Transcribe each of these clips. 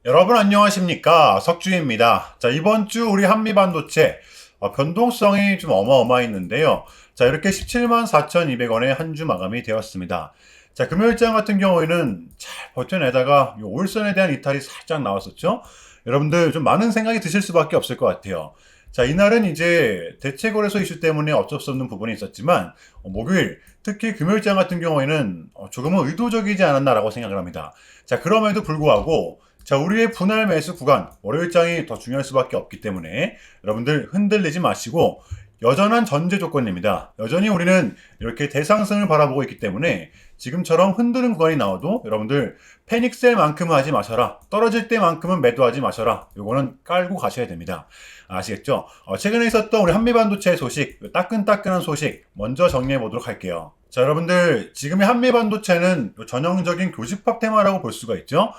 여러분 안녕하십니까? 석주입니다. 자, 이번 주 우리 한미반도체 변동성이 좀 어마어마했는데요. 자, 이렇게 17만 4,200원에 한 주 마감이 되었습니다. 자, 금요일장 같은 경우에는 잘 버텨내다가 이 올선에 대한 이탈이 살짝 나왔었죠. 여러분들 좀 많은 생각이 드실 수밖에 없을 것 같아요. 자, 이날은 이제 대체거래소 이슈 때문에 어쩔 수 없는 부분이 있었지만 목요일, 특히 금요일장 같은 경우에는 조금은 의도적이지 않았나라고 생각을 합니다. 자, 그럼에도 불구하고 자, 우리의 분할 매수 구간, 월요일장이 더 중요할 수밖에 없기 때문에 여러분들 흔들리지 마시고 여전한 전제 조건입니다. 여전히 우리는 이렇게 대상승을 바라보고 있기 때문에 지금처럼 흔드는 구간이 나와도 여러분들 패닉셀만큼은 하지 마셔라. 떨어질 때만큼은 매도하지 마셔라. 요거는 깔고 가셔야 됩니다. 아시겠죠? 최근에 있었던 우리 한미반도체 소식, 따끈따끈한 소식 먼저 정리해 보도록 할게요. 자, 여러분들 지금의 한미반도체는 전형적인 교집합 테마라고 볼 수가 있죠.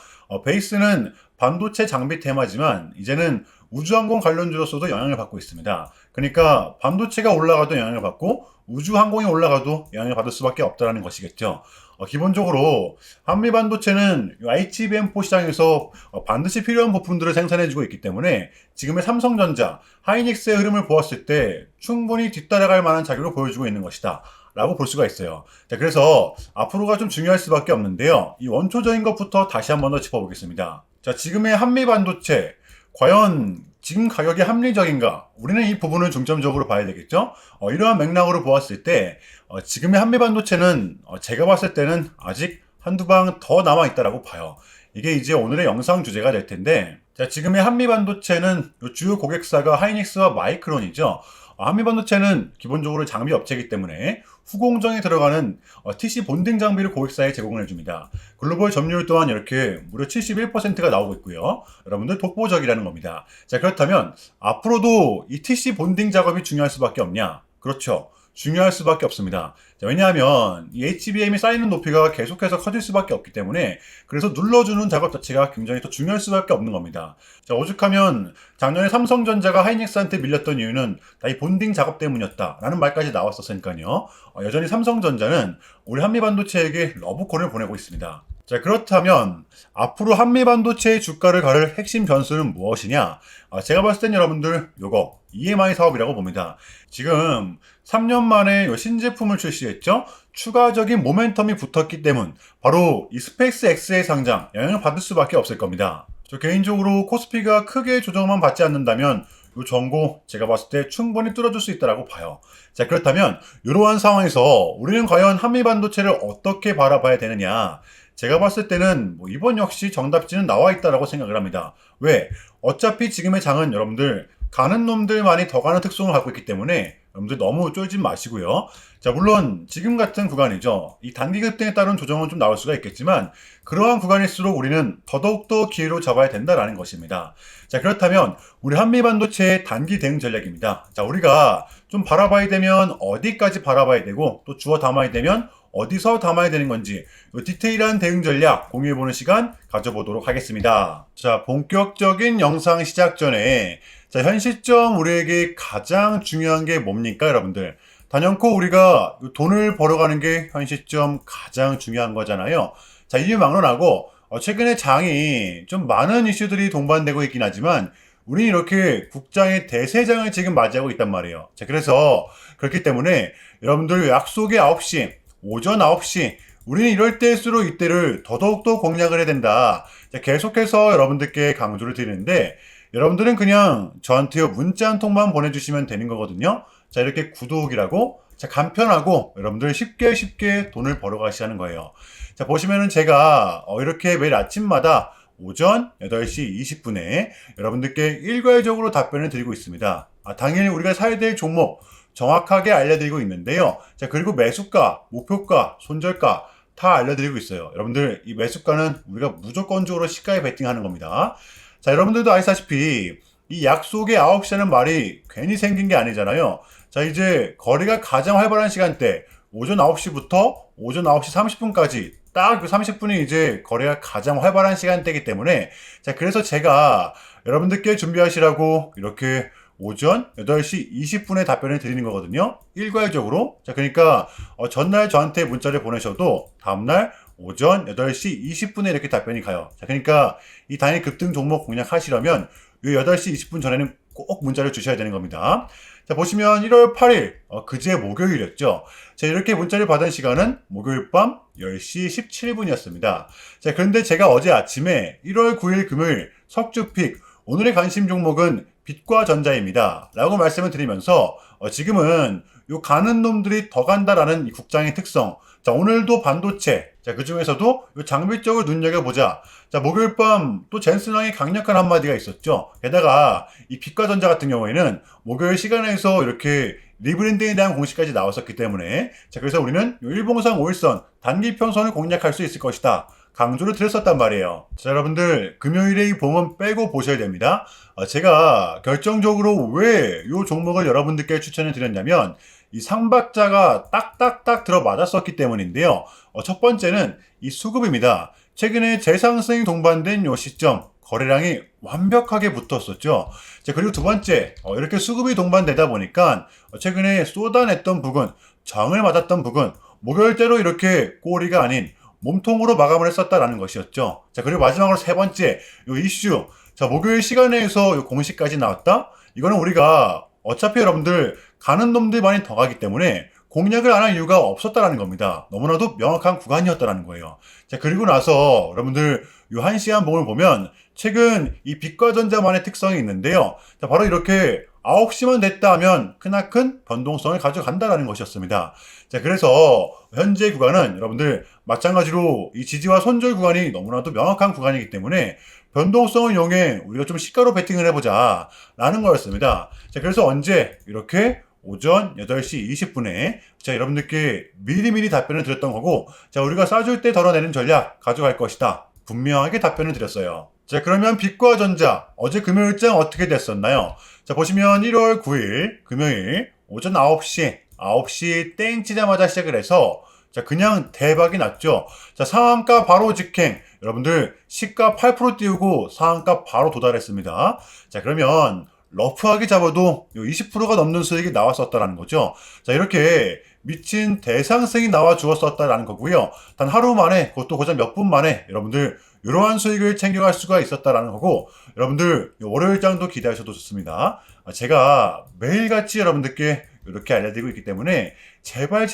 베이스는 반도체 장비 테마지만 이제는 우주항공 관련주로서도 영향을 받고 있습니다. 그러니까 반도체가 올라가도 영향을 받고 우주항공이 올라가도 영향을 받을 수밖에 없다는 것이겠죠. 기본적으로 한미반도체는 ICBM4 시장에서 반드시 필요한 부품들을 생산해주고 있기 때문에 지금의 삼성전자, 하이닉스의 흐름을 보았을 때 충분히 뒤따라갈 만한 자료를 보여주고 있는 것이다. 라고 볼 수가 있어요. 자, 그래서 앞으로가 좀 중요할 수밖에 없는데요. 이 원초적인 것부터 다시 한번 더 짚어보겠습니다. 자, 지금의 한미 반도체 과연 지금 가격이 합리적인가? 우리는 이 부분을 중점적으로 봐야 되겠죠? 이러한 맥락으로 보았을 때 지금의 한미 반도체는 제가 봤을 때는 아직 한두 방 더 남아있다라고 봐요. 이게 이제 오늘의 영상 주제가 될 텐데 자, 지금의 한미 반도체는 주요 고객사가 하이닉스와 마이크론이죠. 한미반도체는 기본적으로 장비 업체이기 때문에 후공정에 들어가는 TC 본딩 장비를 고객사에 제공을 해줍니다. 글로벌 점유율 또한 이렇게 무려 71%가 나오고 있고요. 여러분들 독보적이라는 겁니다. 자, 그렇다면 앞으로도 이 TC 본딩 작업이 중요할 수밖에 없냐? 그렇죠. 중요할 수밖에 없습니다. 자, 왜냐하면 이 HBM이 쌓이는 높이가 계속해서 커질 수밖에 없기 때문에 그래서 눌러주는 작업 자체가 굉장히 더 중요할 수밖에 없는 겁니다. 자, 오죽하면 작년에 삼성전자가 하이닉스한테 밀렸던 이유는 다 이 본딩 작업 때문이었다라는 말까지 나왔었으니까요. 여전히 삼성전자는 우리 한미반도체에게 러브콜을 보내고 있습니다. 자, 그렇다면 앞으로 한미반도체의 주가를 가를 핵심 변수는 무엇이냐? 제가 봤을 땐 여러분들 요거 EMI 사업이라고 봅니다. 지금 3년 만에 요 신제품을 출시했죠? 추가적인 모멘텀이 붙었기 때문 바로 이 스페이스 X의 상장 영향을 받을 수밖에 없을 겁니다. 저 개인적으로 코스피가 크게 조정만 받지 않는다면 이 전고 제가 봤을 때 충분히 뚫어줄 수 있다고 봐요. 자, 그렇다면 이러한 상황에서 우리는 과연 한미반도체를 어떻게 바라봐야 되느냐? 제가 봤을 때는 이번 역시 정답지는 나와 있다고 생각을 합니다. 왜? 어차피 지금의 장은 여러분들 가는 놈들만이 더 가는 특성을 갖고 있기 때문에 여러분들 너무 쫄지 마시고요. 자, 물론 지금 같은 구간이죠. 이 단기 급등에 따른 조정은 좀 나올 수가 있겠지만 그러한 구간일수록 우리는 더더욱더 기회로 잡아야 된다라는 것입니다. 자, 그렇다면 우리 한미반도체의 단기 대응 전략입니다. 자, 우리가 좀 바라봐야 되면 어디까지 바라봐야 되고 또 주워 담아야 되면 어디서 담아야 되는 건지 디테일한 대응 전략 공유해보는 시간 가져보도록 하겠습니다. 자, 본격적인 영상 시작 전에 자, 현 시점 우리에게 가장 중요한 게 뭡니까, 여러분들? 단연코 우리가 돈을 벌어가는 게 현 시점 가장 중요한 거잖아요. 자, 이유 막론하고 최근에 장이 좀 많은 이슈들이 동반되고 있긴 하지만 우리는 이렇게 국장의 대세장을 지금 맞이하고 있단 말이에요. 자, 그래서 그렇기 때문에 여러분들 약속의 9시, 오전 9시 우리는 이럴 때일수록 이때를 더더욱더 공략을 해야 된다. 자, 계속해서 여러분들께 강조를 드리는데 여러분들은 그냥 저한테 문자 한 통만 보내주시면 되는 거거든요. 자, 이렇게 구독이라고 자, 간편하고 여러분들 쉽게 돈을 벌어 가시는 거예요. 자, 보시면은 제가 이렇게 매일 아침마다 오전 8시 20분에 여러분들께 일괄적으로 답변을 드리고 있습니다. 당연히 우리가 사야 될 종목 정확하게 알려드리고 있는데요. 자, 그리고 매수가, 목표가, 손절가 다 알려드리고 있어요. 여러분들 이 매수가는 우리가 무조건적으로 시가에 베팅하는 겁니다. 자, 여러분들도 아시다시피 이 약속의 9시라는 말이 괜히 생긴 게 아니잖아요. 자, 이제 거래가 가장 활발한 시간대 오전 9시부터 오전 9시 30분까지 딱 그 30분이 이제 거래가 가장 활발한 시간대이기 때문에 자, 그래서 제가 여러분들께 준비하시라고 이렇게 오전 8시 20분에 답변을 드리는 거거든요. 일괄적으로. 자, 그러니까 전날 저한테 문자를 보내셔도 다음날 오전 8시 20분에 이렇게 답변이 가요. 자, 그러니까 이 단일 급등 종목 공략하시려면 이 8시 20분 전에는 꼭 문자를 주셔야 되는 겁니다. 자, 보시면 1월 8일, 그제 목요일이었죠. 자, 이렇게 문자를 받은 시간은 목요일 밤 10시 17분이었습니다. 자, 그런데 제가 어제 아침에 1월 9일 금요일 석주픽, 오늘의 관심 종목은 빛과 전자입니다. 라고 말씀을 드리면서, 지금은 요 가는 놈들이 더 간다라는 이 국장의 특성. 자, 오늘도 반도체. 자, 그 중에서도 요 장비 쪽을 눈여겨보자. 자, 목요일 밤 또 젠슨왕의 강력한 한마디가 있었죠. 게다가 이 빛과 전자 같은 경우에는 목요일 시간에서 이렇게 리브랜딩에 대한 공시까지 나왔었기 때문에, 자, 그래서 우리는 요 일봉상 5일선 단기 평선을 공략할 수 있을 것이다. 강조를 드렸었단 말이에요. 자, 여러분들 금요일에 이 봉은 빼고 보셔야 됩니다. 제가 결정적으로 왜 이 종목을 여러분들께 추천을 드렸냐면 이 상박자가 딱딱딱 들어맞았었기 때문인데요. 첫 번째는 이 수급입니다. 최근에 재상승이 동반된 요 시점 거래량이 완벽하게 붙었었죠. 자, 그리고 두 번째, 이렇게 수급이 동반되다 보니까 최근에 쏟아냈던 부근, 정을 맞았던 부근, 목요일대로 이렇게 꼬리가 아닌 몸통으로 마감을 했었다라는 것이었죠. 자, 그리고 마지막으로 세 번째, 요 이슈. 자, 목요일 시간에서 요 공시까지 나왔다? 이거는 우리가 어차피 여러분들 가는 놈들만이 더 가기 때문에 공략을 안 할 이유가 없었다라는 겁니다. 너무나도 명확한 구간이었다라는 거예요. 자, 그리고 나서 여러분들 요 1시간 봉을 보면 최근 이 빛과 전자만의 특성이 있는데요. 자, 바로 이렇게 9시만 됐다 하면 크나큰 변동성을 가져간다라는 것이었습니다. 자, 그래서 현재 구간은 여러분들 마찬가지로 이 지지와 손절 구간이 너무나도 명확한 구간이기 때문에 변동성을 이용해 우리가 좀 시가로 베팅을 해보자 라는 거였습니다. 자, 그래서 언제 이렇게 오전 8시 20분에 자, 여러분들께 미리미리 답변을 드렸던 거고, 자, 우리가 싸줄 때 덜어내는 전략 가져갈 것이다. 분명하게 답변을 드렸어요. 자, 그러면 빛과 전자 어제 금요일장 어떻게 됐었나요? 자, 보시면 1월 9일 금요일 오전 9시 땡 치자마자 시작을 해서 자, 그냥 대박이 났죠. 자, 상한가 바로 직행. 여러분들 시가 8% 띄우고 상한가 바로 도달했습니다. 자, 그러면 러프하게 잡아도 20%가 넘는 수익이 나왔었다라는 거죠. 자, 이렇게 미친 대상승이 나와 주었었다라는 거고요. 단 하루 만에, 그것도 고작 몇 분 만에 여러분들 이러한 수익을 챙겨갈 수가 있었다라는 거고, 여러분들 월요일장도 기대하셔도 좋습니다. 제가 매일같이 여러분들께 이렇게 알려드리고 있기 때문에 제발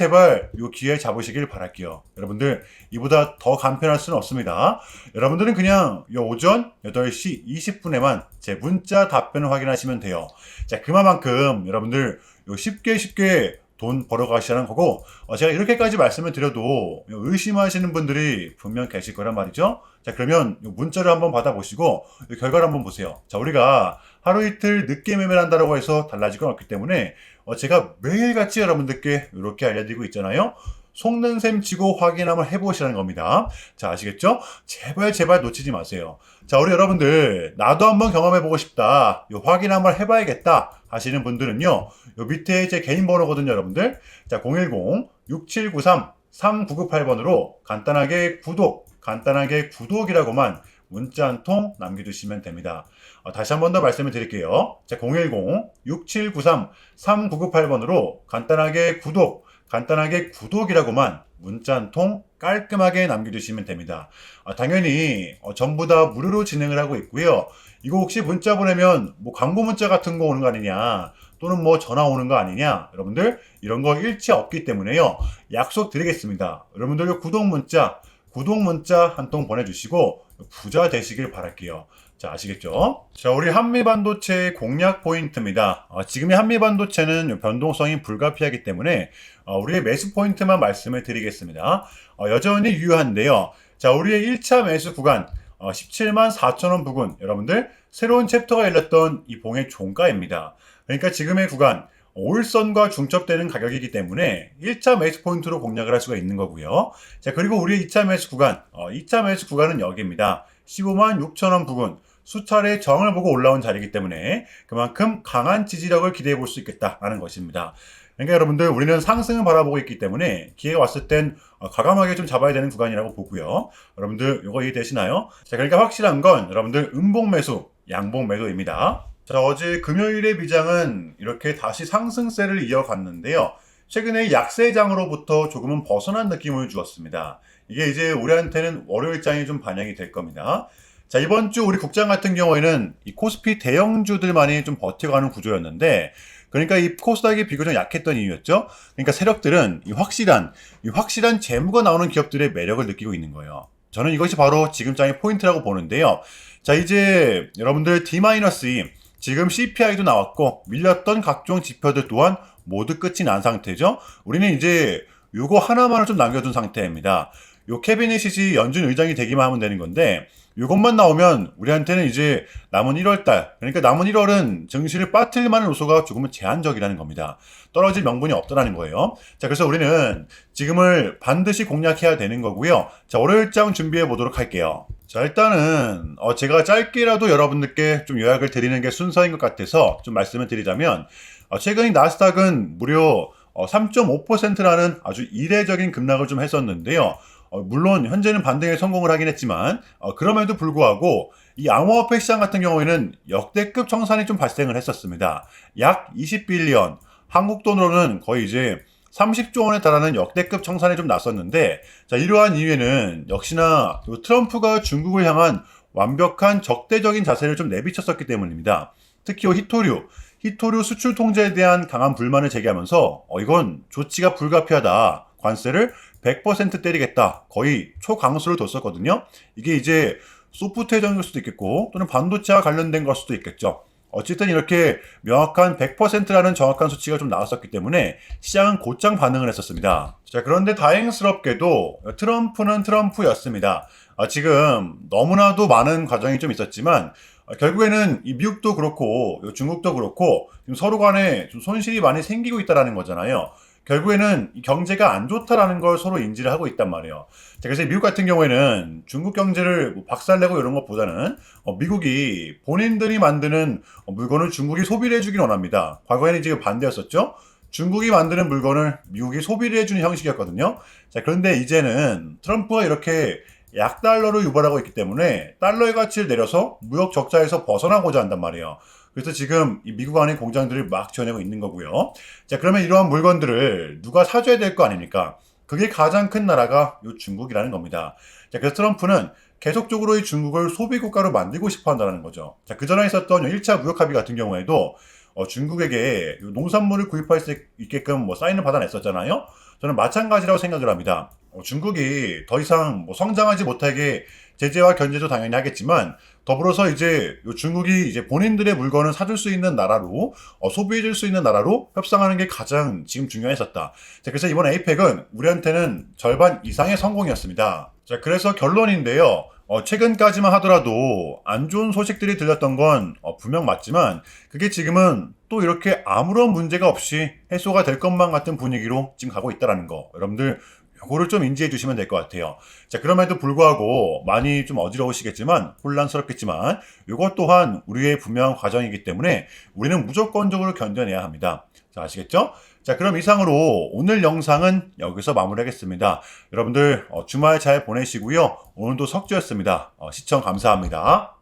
이 기회 잡으시길 바랄게요. 여러분들 이보다 더 간편할 수는 없습니다. 여러분들은 그냥 이 오전 8시 20분에만 제 문자 답변을 확인하시면 돼요. 자, 그만큼 여러분들 쉽게 돈 벌어가시라는 거고, 제가 이렇게까지 말씀을 드려도 의심하시는 분들이 분명 계실 거란 말이죠. 자, 그러면 문자를 한번 받아보시고 결과를 한번 보세요. 자, 우리가 하루 이틀 늦게 매매를 한다고 해서 달라질 건 없기 때문에 제가 매일같이 여러분들께 이렇게 알려드리고 있잖아요. 속는 셈 치고 확인 한번 해보시라는 겁니다. 자, 아시겠죠? 제발 놓치지 마세요. 자, 우리 여러분들 나도 한번 경험해보고 싶다, 요 확인 한번 해봐야겠다 하시는 분들은요, 요 밑에 제 개인 번호거든요, 여러분들. 자, 010-6793-3998번으로 간단하게 구독이라고만 문자 한 통 남겨주시면 됩니다. 다시 한 번 더 말씀을 드릴게요. 자, 010-6793-3998번으로 간단하게 구독이라고만 문자 한 통 깔끔하게 남겨주시면 됩니다. 당연히 전부 다 무료로 진행을 하고 있고요. 이거 혹시 문자 보내면 뭐 광고 문자 같은 거 오는 거 아니냐, 또는 뭐 전화 오는 거 아니냐, 여러분들 이런 거 일치 없기 때문에요. 약속 드리겠습니다. 여러분들 구독 문자 한 통 보내주시고 부자 되시길 바랄게요. 자, 아시겠죠? 자, 우리 한미반도체 공략 포인트입니다. 지금의 한미반도체는 변동성이 불가피하기 때문에 우리의 매수 포인트만 말씀을 드리겠습니다. 여전히 유효한데요. 자, 우리의 1차 매수 구간 17만 4천원 부근, 여러분들 새로운 챕터가 열렸던 이 봉의 종가입니다. 그러니까 지금의 구간 5일선과 중첩되는 가격이기 때문에 1차 매수 포인트로 공략을 할 수가 있는 거고요. 자, 그리고 우리의 2차 매수 구간, 2차 매수 구간은 여기입니다. 15만 6천원 부근, 수차례 정을 보고 올라온 자리이기 때문에 그만큼 강한 지지력을 기대해 볼 수 있겠다라는 것입니다. 그러니까 여러분들 우리는 상승을 바라보고 있기 때문에 기회가 왔을 땐 과감하게 좀 잡아야 되는 구간이라고 보고요. 여러분들 이거 이해되시나요? 자, 그러니까 확실한 건 여러분들 음봉 매수, 양봉 매도입니다. 자, 어제 금요일의 미장은 이렇게 다시 상승세를 이어갔는데요. 최근에 약세장으로부터 조금은 벗어난 느낌을 주었습니다. 이게 이제 우리한테는 월요일장이 좀 반영이 될 겁니다. 자, 이번 주 우리 국장 같은 경우에는 이 코스피 대형주들만이 좀 버텨가는 구조였는데, 그러니까 이 코스닥이 비교적 약했던 이유였죠. 그러니까 세력들은 이 확실한 재무가 나오는 기업들의 매력을 느끼고 있는 거예요. 저는 이것이 바로 지금 장의 포인트라고 보는데요. 자, 이제 여러분들 D-2 지금 CPI도 나왔고 밀렸던 각종 지표들 또한 모두 끝이 난 상태죠. 우리는 이제 요거 하나만을 좀 남겨둔 상태입니다. 요 캐비닛이 연준 의장이 되기만 하면 되는 건데, 요것만 나오면 우리한테는 이제 남은 1월달, 그러니까 남은 1월은 증시를 빠뜨릴 만한 요소가 조금은 제한적이라는 겁니다. 떨어질 명분이 없다라는 거예요. 자, 그래서 우리는 지금을 반드시 공략해야 되는 거고요. 자, 월요일장 준비해 보도록 할게요. 자, 일단은 제가 짧게라도 여러분들께 좀 요약을 드리는 게 순서인 것 같아서 좀 말씀을 드리자면, 최근 나스닥은 무려 3.5%라는 아주 이례적인 급락을 좀 했었는데요. 물론 현재는 반등에 성공을 하긴 했지만 그럼에도 불구하고 이 암호화폐 시장 같은 경우에는 역대급 청산이 좀 발생을 했었습니다. 약 20빌리언, 한국 돈으로는 거의 이제 30조 원에 달하는 역대급 청산이 좀 났었는데, 자, 이러한 이유에는 역시나 트럼프가 중국을 향한 완벽한 적대적인 자세를 좀 내비쳤었기 때문입니다. 특히 히토류 수출 통제에 대한 강한 불만을 제기하면서 이건 조치가 불가피하다, 관세를 100% 때리겠다, 거의 초강수를 뒀었거든요. 이게 이제 소프트 회전일 수도 있겠고 또는 반도체와 관련된 걸 수도 있겠죠. 어쨌든 이렇게 명확한 100%라는 정확한 수치가 좀 나왔었기 때문에 시장은 곧장 반응을 했었습니다. 자, 그런데 다행스럽게도 트럼프는 트럼프였습니다. 지금 너무나도 많은 과정이 좀 있었지만 결국에는 이 미국도 그렇고 중국도 그렇고 지금 서로 간에 좀 손실이 많이 생기고 있다는 거잖아요. 결국에는 이 경제가 안 좋다라는 걸 서로 인지를 하고 있단 말이에요. 자, 그래서 미국 같은 경우에는 중국 경제를 뭐 박살내고 이런 것보다는 미국이 본인들이 만드는 물건을 중국이 소비를 해주길 원합니다. 과거에는 지금 반대였었죠. 중국이 만드는 물건을 미국이 소비를 해주는 형식이었거든요. 자, 그런데 이제는 트럼프가 이렇게 약달러를 유발하고 있기 때문에 달러의 가치를 내려서 무역 적자에서 벗어나고자 한단 말이에요. 그래서 지금 이 미국 안에 공장들을 막 지어내고 있는 거고요. 자, 그러면 이러한 물건들을 누가 사줘야 될 거 아닙니까? 그게 가장 큰 나라가 요 중국이라는 겁니다. 자, 그래서 트럼프는 계속적으로 이 중국을 소비국가로 만들고 싶어 한다는 거죠. 자, 그전에 있었던 1차 무역 합의 같은 경우에도 중국에게 농산물을 구입할 수 있게끔 뭐 사인을 받아냈었잖아요. 저는 마찬가지라고 생각을 합니다. 중국이 더 이상 뭐 성장하지 못하게 제재와 견제도 당연히 하겠지만 더불어서 이제 중국이 이제 본인들의 물건을 사줄 수 있는 나라로 소비해줄 수 있는 나라로 협상하는 게 가장 지금 중요했었다. 자, 그래서 이번 에이펙은 우리한테는 절반 이상의 성공이었습니다. 자, 그래서 결론인데요. 최근까지만 하더라도 안 좋은 소식들이 들렸던 건 분명 맞지만 그게 지금은 또 이렇게 아무런 문제가 없이 해소가 될 것만 같은 분위기로 지금 가고 있다는 거, 여러분들 요거를 좀 인지해 주시면 될 것 같아요. 자, 그럼에도 불구하고 많이 좀 어지러우시겠지만 혼란스럽겠지만 이것 또한 우리의 분명한 과정이기 때문에 우리는 무조건적으로 견뎌내야 합니다. 자, 아시겠죠? 자, 그럼 이상으로 오늘 영상은 여기서 마무리하겠습니다. 여러분들 주말 잘 보내시고요. 오늘도 석주였습니다. 시청 감사합니다.